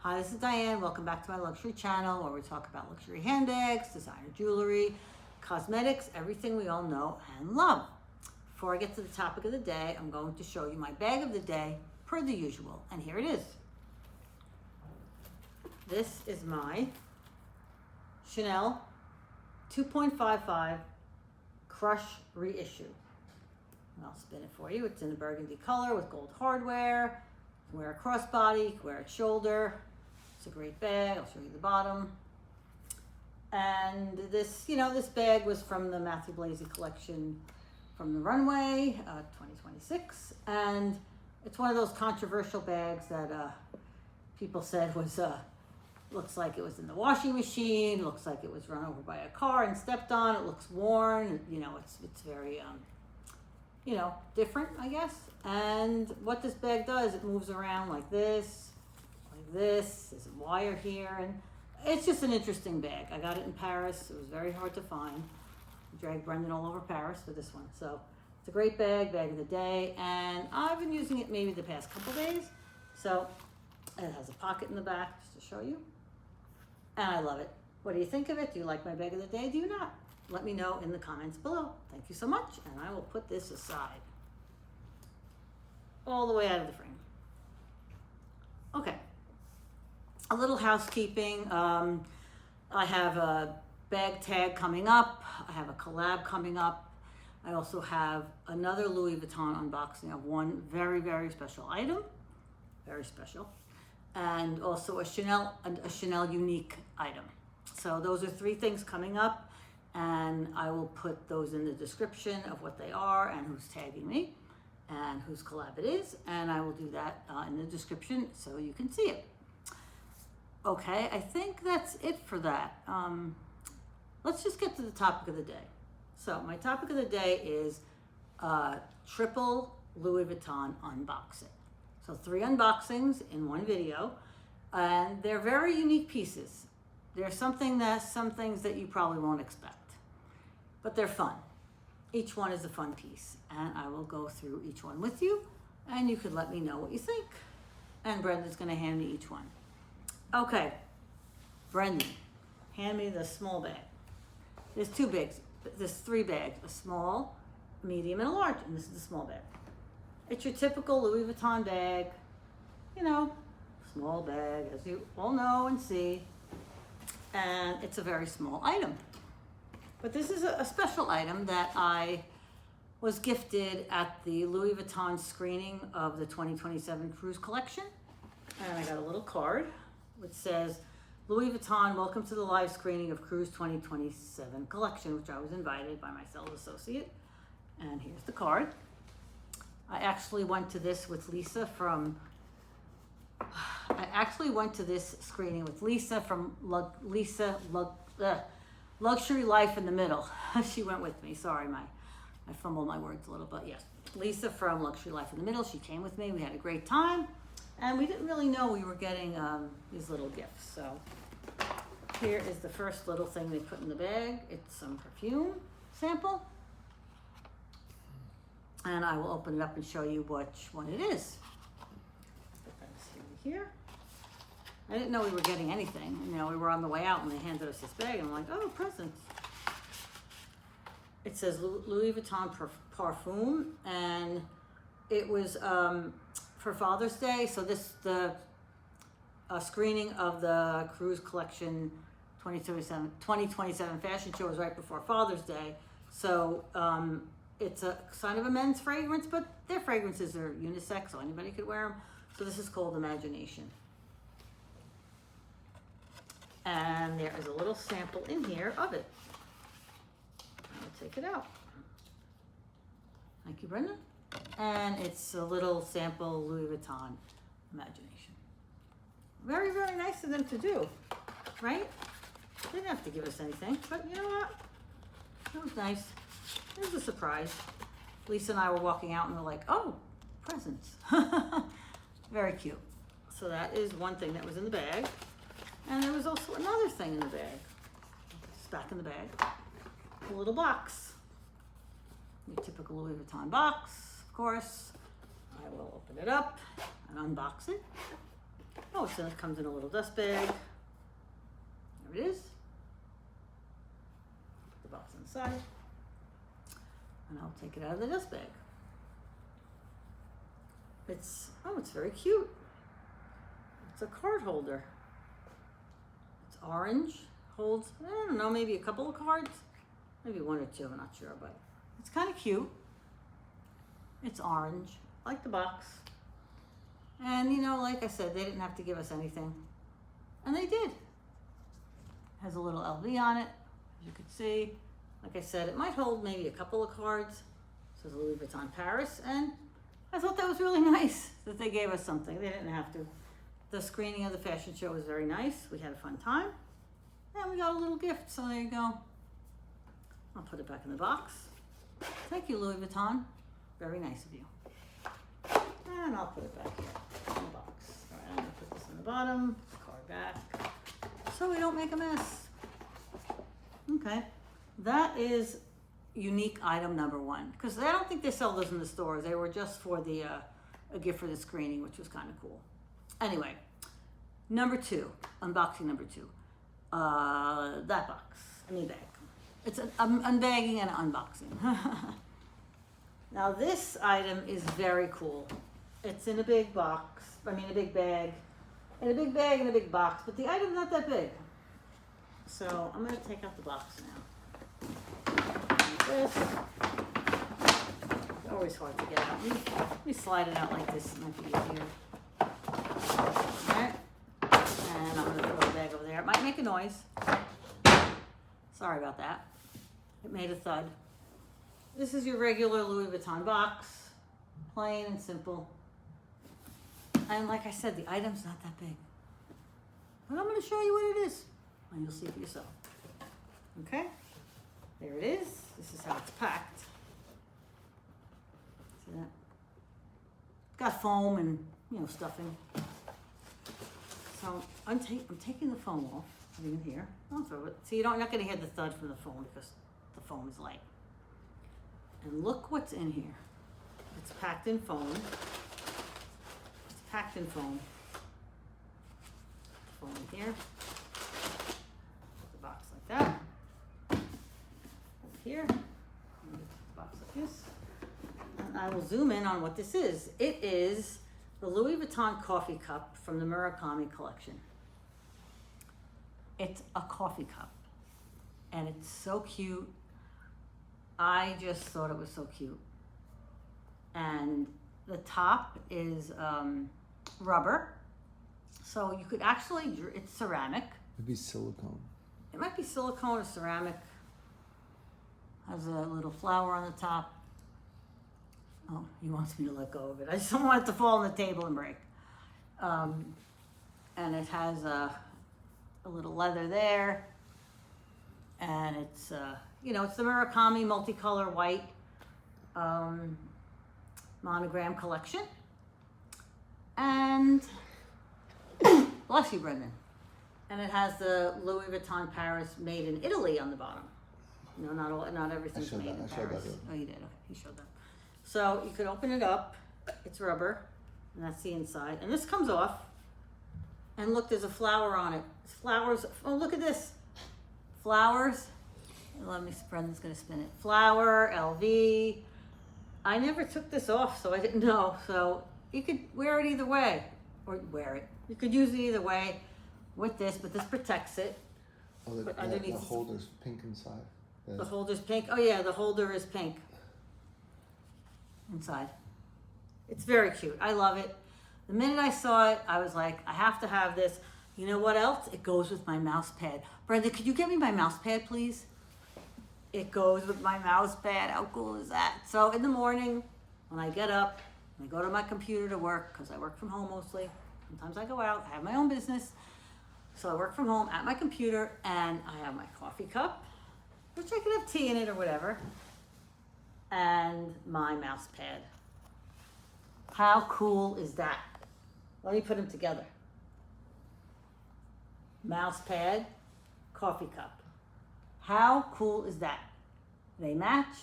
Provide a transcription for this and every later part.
Hi, this is Diane. Welcome back to my luxury channel where we talk about luxury handbags, designer jewelry, cosmetics, everything we all know and love. Before I get to the topic of the day, I'm going to show you my bag of the day per the usual, and here it is. This is my Chanel 2.55 Crush Reissue. And I'll spin it for you. It's in a burgundy color with gold hardware. You can wear a crossbody, you can wear it shoulder. It's a great bag. I'll show you the bottom. And this, this bag was from the Matthew Blazy collection from the runway, 2026. And it's one of those controversial bags that people said was, looks like it was in the washing machine, looks like it was run over by a car and stepped on, it looks worn, it's very, different, I guess. And what this bag does, it moves around like this, there's a wire here, and it's just an interesting bag. I got it in Paris. It was very hard to find. I dragged Brendan all over Paris for this one. So it's a great bag of the day, and I've been using it maybe the past couple days. So it has a pocket in the back just to show you, and I love it. What do you think of it? Do you like my bag of the day? Do you not? Let me know in the comments below. Thank you so much, and I will put this aside all the way out of the frame. Okay. A little housekeeping. I have a bag tag coming up. I have a collab coming up. I also have another Louis Vuitton unboxing of one very, very special item. Very special. And also a Chanel unique item. So those are 3 things coming up, and I will put those in the description of what they are and who's tagging me and whose collab it is, and I will do that in the description so you can see it. Okay, I think that's it for that. Let's just get to the topic of the day. So my topic of the day is triple Louis Vuitton unboxing. So 3 unboxings in one video, and they're very unique pieces. There's some things that you probably won't expect, but they're fun. Each one is a fun piece, and I will go through each one with you, and you could let me know what you think. And Brendan's gonna hand me each one. Okay, Brendan, hand me the small bag. There's 2 bags, there's 3 bags, a small, a medium, and a large, and this is the small bag. It's your typical Louis Vuitton bag, small bag, as you all know and see, and it's a very small item. But this is a special item that I was gifted at the Louis Vuitton screening of the 2027 cruise collection, and I got a little card which says, Louis Vuitton, welcome to the live screening of Cruise 2027 collection, which I was invited by my sales associate. And here's the card. I actually went to this with Lisa from, screening with Lisa from Luxury Life in the Middle. She went with me. Sorry, I fumbled my words a little bit. Yes, Lisa from Luxury Life in the Middle. She came with me. We had a great time. And we didn't really know we were getting these little gifts. So here is the first little thing they put in the bag. It's some perfume sample. And I will open it up and show you which one it is. Put that here. I didn't know we were getting anything. We were on the way out and they handed us this bag. And I'm like, oh, presents. It says Louis Vuitton Parfum. And it was for Father's Day. So the screening of the Cruise Collection 2027 fashion show was right before Father's Day. So it's a kind of a men's fragrance, but their fragrances are unisex, so anybody could wear them. So this is called Imagination. And there is a little sample in here of it. I'll take it out. Thank you, Brenda. And it's a little sample Louis Vuitton Imagination. Very, very nice of them to do, right? They didn't have to give us anything, but you know what? It was nice. It was a surprise. Lisa and I were walking out and we're like, oh, presents. Very cute. So that is one thing that was in the bag. And there was also another thing in the bag. It's back in the bag. A little box. Your typical Louis Vuitton box, of course. I will open it up and unbox it. Oh, Oh, so it comes in a little dust bag. There it is. Put the box on the side. And I'll take it out of the dust bag. It's very cute. It's a card holder. It's orange. Holds, I don't know, maybe a couple of cards. Maybe one or two, I'm not sure, but it's kind of cute. It's orange. I like the box. And, you know, like I said, they didn't have to give us anything. And they did. Has a little LV on it, as you can see. Like I said, it might hold maybe a couple of cards. It says Louis Vuitton Paris. And I thought that was really nice that they gave us something. They didn't have to. The screening of the fashion show was very nice. We had a fun time. And we got a little gift, so there you go. I'll put it back in the box. Thank you, Louis Vuitton. Very nice of you. And I'll put it back here in the box. All right, I'm gonna put this in the bottom, card back, so we don't make a mess. Okay, that is unique item number one, because I don't think they sell those in the stores. They were just for the a gift for the screening, which was kind of cool. Anyway, number two, unboxing number two. That box, bag. It's an unbagging and an unboxing. Now this item is very cool. It's in a big box, a big bag. In a big bag and a big box, but the item's not that big. So I'm gonna take out the box now. Like this. It's always hard to get out. Let me slide it out like this, it might be easier. Alright. And I'm gonna throw the bag over there. It might make a noise. Sorry about that. It made a thud. This is your regular Louis Vuitton box. Plain and simple. And like I said, the item's not that big. But I'm gonna show you what it is. And you'll see for yourself. Okay? There it is. This is how it's packed. See that? It's got foam and, stuffing. So I'm taking the foam off. Leave it here. I'll throw it. See, you're not going to hear the thud from the foam because the foam is light. And look what's in here. It's packed in foam. It's packed in foam. Foam in here. Put the box like that. Over here. Put the box like this. And I will zoom in on what this is. It is the Louis Vuitton coffee cup from the Murakami collection. It's a coffee cup, and it's so cute. I just thought it was so cute. And the top is rubber, so you could actually, it's ceramic. Maybe silicone. It might be silicone or ceramic. Has a little flower on the top. Oh, he wants me to let go of it. I just don't want it to fall on the table and break. And it has a little leather there, and it's it's the Murakami multicolor white monogram collection. And bless you, Brendan. And it has the Louis Vuitton Paris made in Italy on the bottom. Not everything's made in Paris. Oh, you did. Okay, you showed that. So you could open it up. It's rubber, and that's the inside. And this comes off. And look, there's a flower on it. It's flowers. Oh, look at this. Flowers. Brendan's going to spin it. Flower, LV. I never took this off, so I didn't know. So you could wear it either way. Or wear it. You could use it either way with this, but this protects it. Oh, the holder's pink inside. The holder's pink. Oh, yeah, the holder is pink inside. It's very cute. I love it. The minute I saw it, I was like, I have to have this. You know what else? It goes with my mouse pad. Brenda, could you get me my mouse pad, please? It goes with my mouse pad. How cool is that? So in the morning, when I get up, I go to my computer to work, because I work from home mostly. Sometimes I go out, I have my own business. So I work from home at my computer, and I have my coffee cup, which I could have tea in it or whatever, and my mouse pad. How cool is that? Let me put them together. Mouse pad, coffee cup. How cool is that? They match.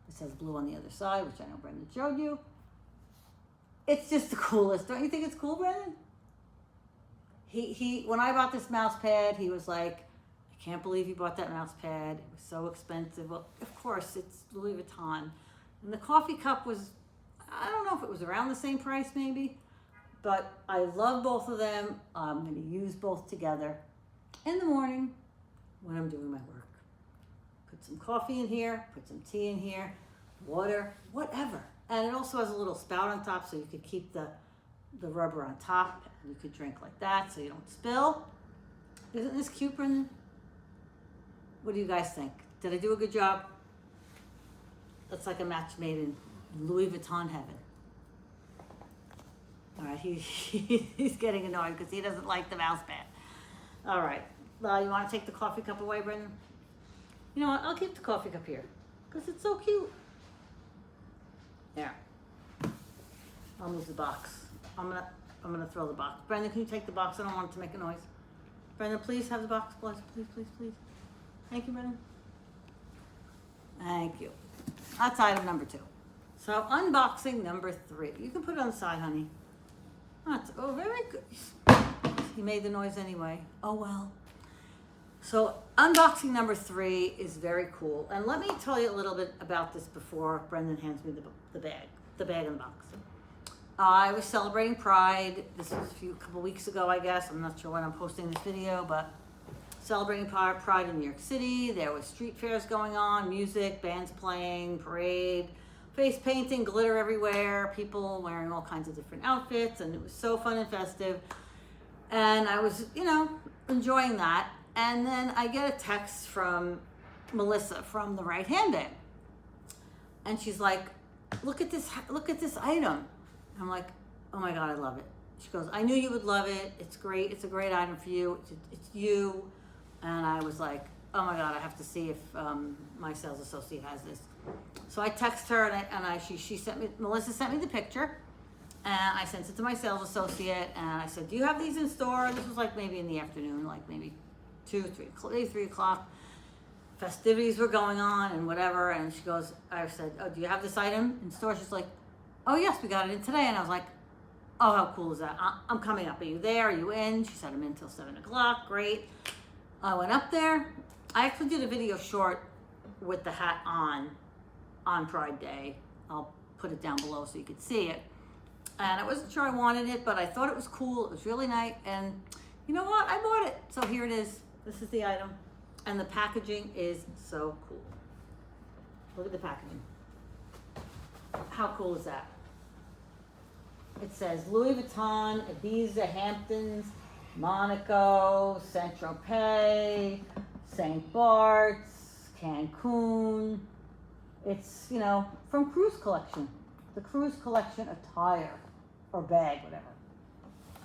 It says blue on the other side, which I know Brendan showed you. It's just the coolest. Don't you think it's cool, Brendan? He when I bought this mouse pad, he was like, I can't believe you bought that mouse pad. It was so expensive. Well, of course, it's Louis Vuitton. And the coffee cup was, I don't know if it was around the same price maybe, but I love both of them. I'm going to use both together in the morning when I'm doing my work. Put some coffee in here, put some tea in here, water, whatever. And it also has a little spout on top so you could keep the rubber on top. You could drink like that so you don't spill. Isn't this cute, Brendan? What do you guys think? Did I do a good job? That's like a match made in Louis Vuitton heaven. All right, he's getting annoyed because he doesn't like the mouse pad. All right, you want to take the coffee cup away, Brendan? You know what? I'll keep the coffee cup here because it's so cute. There. I'll move the box. I'm gonna throw the box. Brendan, can you take the box? I don't want it to make a noise. Brendan, please have the box. Please. Thank you, Brendan. Thank you. That's item number 2. So unboxing number 3. You can put it on the side, honey. Very good. He made the noise anyway. Oh well. So unboxing number 3 is very cool. And let me tell you a little bit about this before Brendan hands me the bag and the box. I was celebrating Pride. This was a couple weeks ago, I guess. I'm not sure when I'm posting this video, but celebrating Pride in New York City. There was street fairs going on, music, bands playing, parade, face painting, glitter everywhere, people wearing all kinds of different outfits, and it was so fun and festive. And I was, enjoying that. And then I get a text from Melissa from the right Handbag. And she's like, look at this item. I'm like, oh my God, I love it. She goes, I knew you would love it. It's great. It's a great item for you. It's you. And I was like, oh my God, I have to see if my sales associate has this. So I text her Melissa sent me the picture, and I sent it to my sales associate, and I said, do you have these in store? This was like maybe in the afternoon, like maybe 3 o'clock. Festivities were going on and whatever. And I said, oh, do you have this item in store? She's like, oh yes, we got it in today. And I was like, oh, how cool is that? I'm coming up. Are you there? Are you in? She said, I'm in till 7 o'clock. Great. I went up there. I actually did a video short with the hat on Pride Day. I'll put it down below so you could see it. And I wasn't sure I wanted it, but I thought it was cool. It was really nice. And you know what? I bought it. So here it is. This is the item. And the packaging is so cool. Look at the packaging. How cool is that? It says Louis Vuitton, Ibiza, Hamptons, Monaco, Saint-Tropez, St. Bart's, Cancun. It's, from Cruise Collection. The Cruise Collection attire or bag, whatever.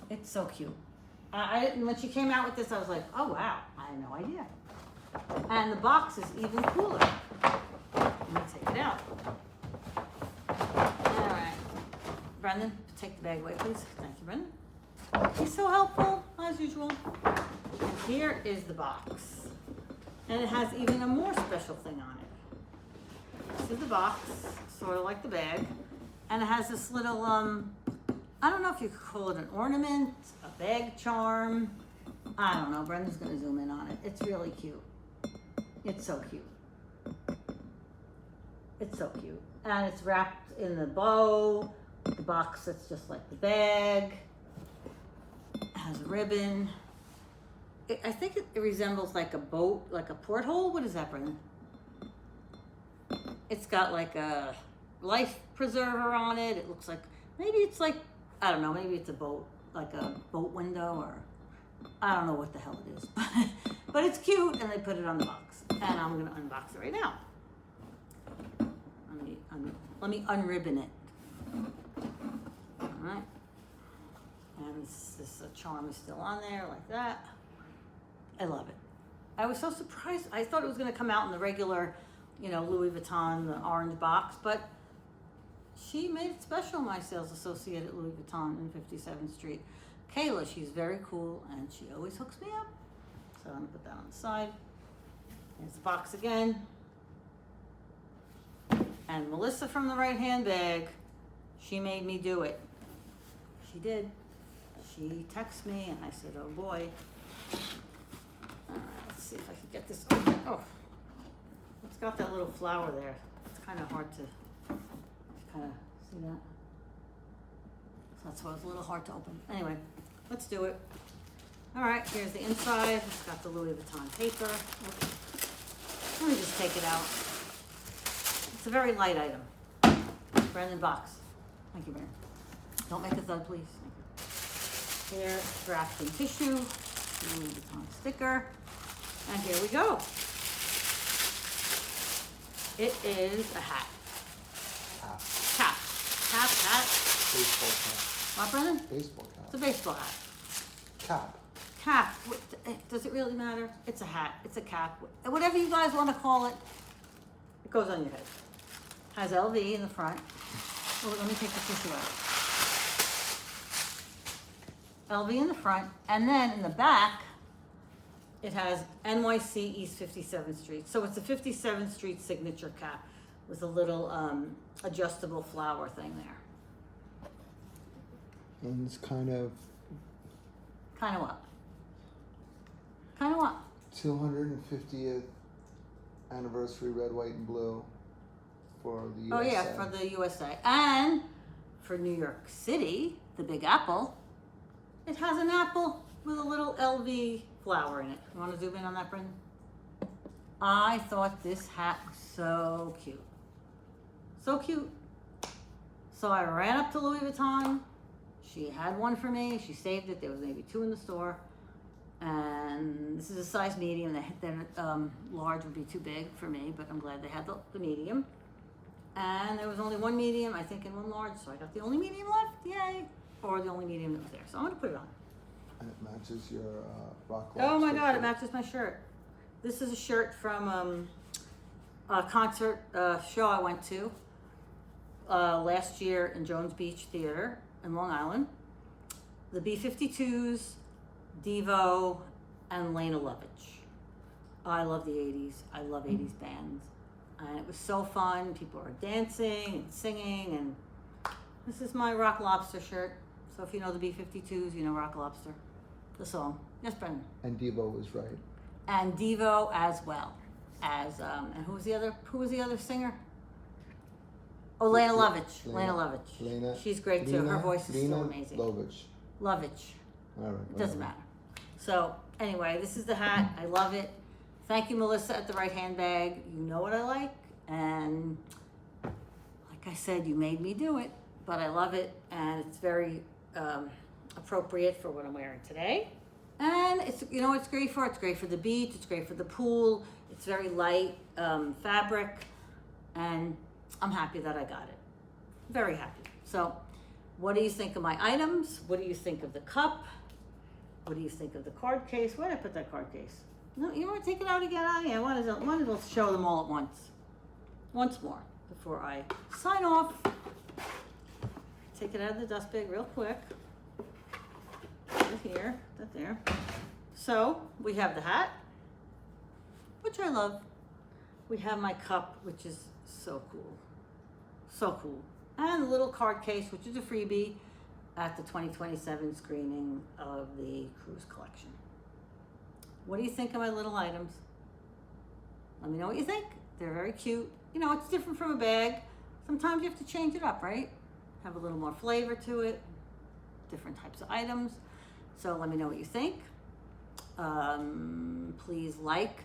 It's so cute. When she came out with this, I was like, oh wow, I had no idea. And the box is even cooler. Let me take it out. All right. Brendan, take the bag away, please. Thank you, Brendan. He's so helpful, as usual. And here is the box. And it has even a more special thing on it. This is the box, sort of like the bag. And it has this little, I don't know if you could call it an ornament, a bag charm. I don't know. Brendan's going to zoom in on it. It's really cute. It's so cute. It's so cute. And it's wrapped in the bow. The box that's just like the bag. It has a ribbon. I think it resembles like a boat, like a porthole. What is that, Brendan? It's got like a life preserver on it. It looks like, maybe it's like, I don't know, maybe it's a boat, like a boat window, or I don't know what the hell it is. But it's cute, and they put it on the box. And I'm going to unbox it right now. Let me unribbon it. All right. And this charm is still on there like that. I love it. I was so surprised. I thought it was going to come out in the regular, Louis Vuitton, the orange box, but she made it special, my sales associate at Louis Vuitton in 57th Street. Kayla, she's very cool, and she always hooks me up. So I'm going to put that on the side. Here's the box again. And Melissa from the right Handbag, she made me do it. She did. she texted me and I said, oh boy. Let's see if I can get this open. Oh, it's got that little flower there. It's kind of hard to kind of see that. So that's why it's a little hard to open. Anyway, let's do it. All right, here's the inside. It's got the Louis Vuitton paper. Let me just take it out. It's a very light item. Brandon box. Thank you, Brandon. Don't make a thud, please. Thank you. Here, drafting tissue, Louis Vuitton sticker, and here we go. It is a hat. Cap. Hat. Baseball cap. What, Brandon? Baseball cap. It's a baseball hat. Cap. Cap. Does it really matter? It's a hat. It's a cap. Whatever you guys want to call it, it goes on your head. Has LV in the front. Oh, let me take the tissue out. LV in the front, and then in the back, it has NYC East 57th Street. So it's a 57th Street signature cap with a little adjustable flower thing there. And it's kind of what? Kind of what? 250th anniversary red, white, and blue for the USA. Oh yeah, for the USA. And for New York City, the Big Apple, it has an apple with a little LV flower in it. You want to zoom in on that, Brendan? I thought this hat was so cute. So cute. So I ran up to Louis Vuitton. She had one for me. She saved it. There was maybe 2 in the store. And this is a size medium. Large would be too big for me, but I'm glad they had the medium. And there was only one medium, I think, and one large. So I got the only medium left. Yay. Or the only medium that was there. So I'm going to put it on. And it matches your rock. Oh my God, it matches my shirt. This is a shirt from a concert show I went to last year in Jones Beach Theater in Long Island. The B-52s, Devo, and Lena Lovitch. I love the 80s. I love 80s bands. And it was so fun. People were dancing and singing. And this is my Rock Lobster shirt. So if you know the B-52s, you know Rock Lobster. The song. Yes, Brendan. And Devo was right. And Devo as well. And who was the other singer? Oh, Lena Lovitch. Lena Lovitch. She's great too. Her voice is so amazing. Lovitch. All right. It doesn't matter. So anyway, this is the hat. I love it. Thank you, Melissa, at the right handbag. You know what I like. And like I said, you made me do it, but I love it. And it's very appropriate for what I'm wearing today. And it's, you know what it's great for? It's great for the beach. It's great for the pool. It's very light fabric. And I'm happy that I got it. Very happy. So what do you think of my items? What do you think of the cup? What do you think of the card case? Where did I put that card case? No, you want to take it out again? Oh, yeah, might as well show them all at once. Once more before I sign off. Take it out of the dust bag real quick. Put it here, that there. So we have the hat, which I love. We have my cup, which is so cool. So cool. And the little card case, which is a freebie at the 2027 screening of the cruise collection. What do you think of my little items? Let me know what you think. They're very cute. You know, it's different from a bag. Sometimes you have to change it up, right? Have a little more flavor to it. Different types of items. So let me know what you think. Please like,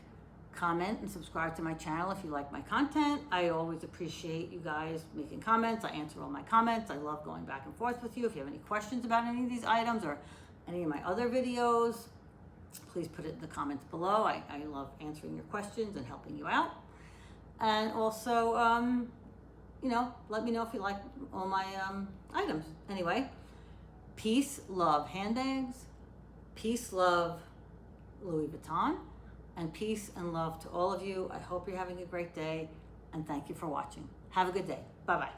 comment, and subscribe to my channel if you like my content. I always appreciate you guys making comments. I answer all my comments. I love going back and forth with you. If you have any questions about any of these items or any of my other videos, please put it in the comments below. I love answering your questions and helping you out. And also, you know, let me know if you like all my items. Anyway, peace, love handbags, peace, love Louis Vuitton, and peace and love to all of you. I hope you're having a great day, and thank you for watching. Have a good day. Bye-bye.